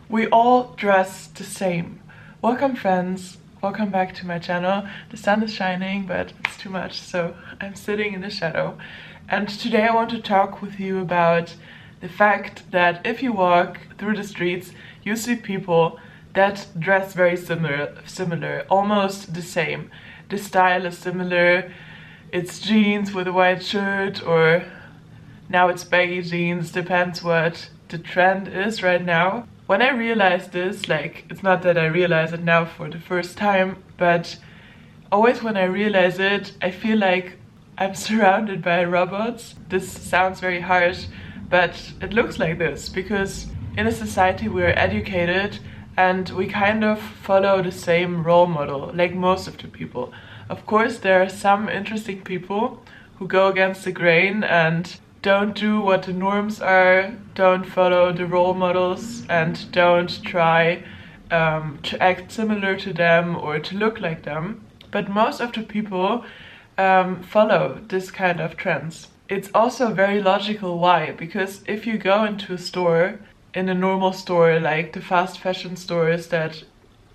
We all dress the same. Welcome friends, welcome back to my channel. The sun is shining, but it's too much, so I'm sitting in the shadow. And today I want to talk with you about the fact that if you walk through the streets, you see people that dress very similar, almost the same. The style is similar, it's jeans with a white shirt, or now it's baggy jeans, depends what the trend is right now. When I realized this, like, it's not that I realize it now for the first time, but always when I realize it, I feel like I'm surrounded by robots. This sounds very harsh, but it looks like this because in a society we're educated and we kind of follow the same role model, like most of the people. Of course, there are some interesting people who go against the grain and don't do what the norms are, don't follow the role models, and don't try to act similar to them or to look like them. But most of the people follow this kind of trends. It's also very logical why, because if you go into a store, in a normal store like the fast fashion stores that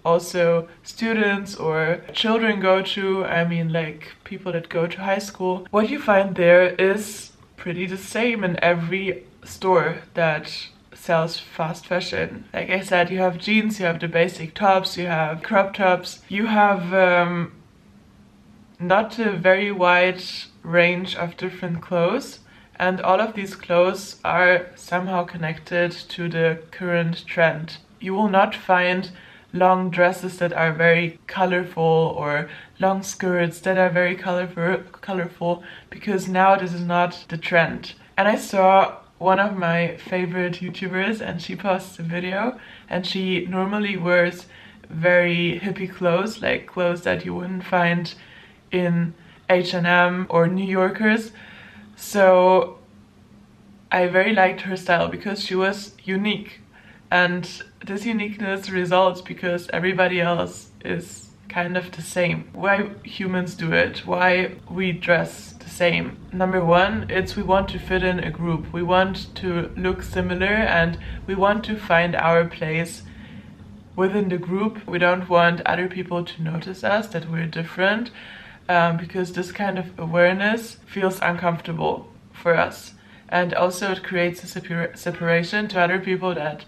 also students or children go to, I mean like people that go to high school, what you find there is pretty the same in every store that sells fast fashion. Like I said, you have jeans, you have the basic tops, you have crop tops, you have not a very wide range of different clothes, and all of these clothes are somehow connected to the current trend. You will not find long dresses that are very colorful or long skirts that are very colorful because now this is not the trend. And I saw one of my favorite YouTubers and she posts a video and she normally wears very hippie clothes, like clothes that you wouldn't find in H&M or New Yorkers. So I very liked her style because she was unique. And this uniqueness results because everybody else is kind of the same. Why humans do it, why we dress the same. Number one, it's we want to fit in a group. We want to look similar and we want to find our place within the group. We don't want other people to notice us, that we're different, because this kind of awareness feels uncomfortable for us. And also it creates a separation to other people that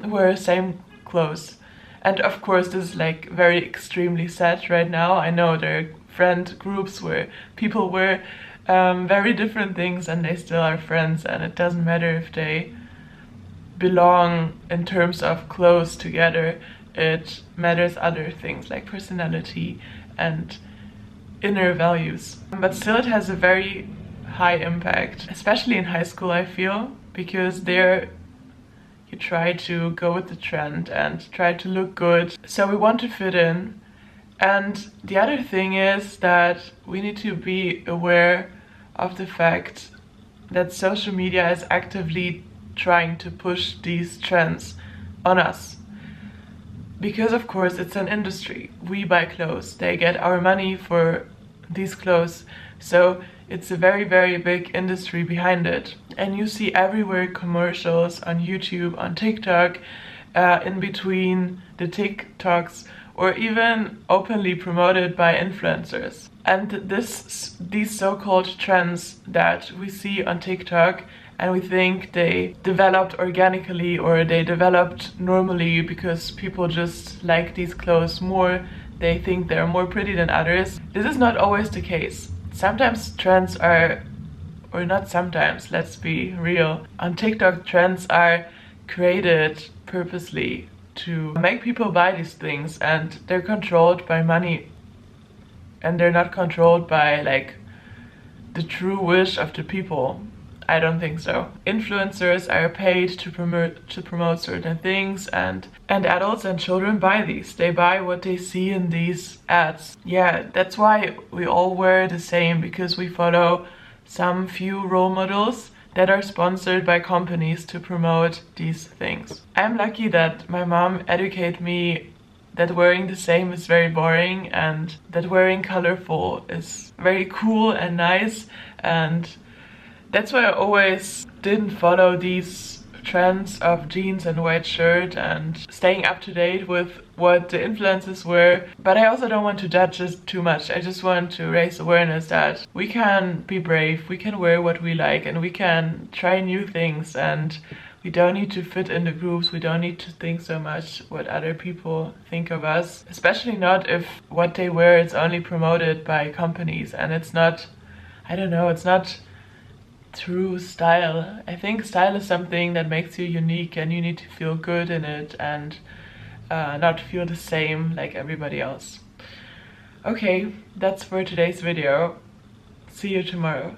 wear same clothes. And of course this is like very extremely sad right now. I know there are friend groups where people wear very different things and they still are friends, and it doesn't matter if they belong in terms of clothes together. It matters other things like personality and inner values. But still it has a very high impact, especially in high school, I feel, because there you try to go with the trend and try to look good. So we want to fit in. And the other thing is that we need to be aware of the fact that social media is actively trying to push these trends on us. Because of course it's an industry. We buy clothes, they get our money for these clothes. So it's a very, very big industry behind it. And you see everywhere commercials on YouTube, on TikTok, in between the TikToks, or even openly promoted by influencers. And these so-called trends that we see on TikTok, and we think they developed organically or they developed normally because people just like these clothes more, they think they're more pretty than others. This is not always the case. Sometimes trends are, or not sometimes, let's be real. On TikTok, trends are created purposely to make people buy these things, and they're controlled by money. And they're not controlled by like the true wish of the people. I don't think so. Influencers are paid to promote certain things, and adults and children buy these. They buy what they see in these ads. Yeah, that's why we all wear the same, because we follow some few role models that are sponsored by companies to promote these things. I'm lucky that my mom educated me that wearing the same is very boring and that wearing colorful is very cool and nice, and that's why I always didn't follow these trends of jeans and white shirt and staying up to date with what the influences were. But I also don't want to judge this too much. I just want to raise awareness that we can be brave, we can wear what we like, and we can try new things, and we don't need to fit in the groups. We don't need to think so much what other people think of us, especially not if what they wear is only promoted by companies and it's not, I don't know, it's not true style. I think style is something that makes you unique, and you need to feel good in it and not feel the same like everybody else. Okay, that's for today's video. See you tomorrow.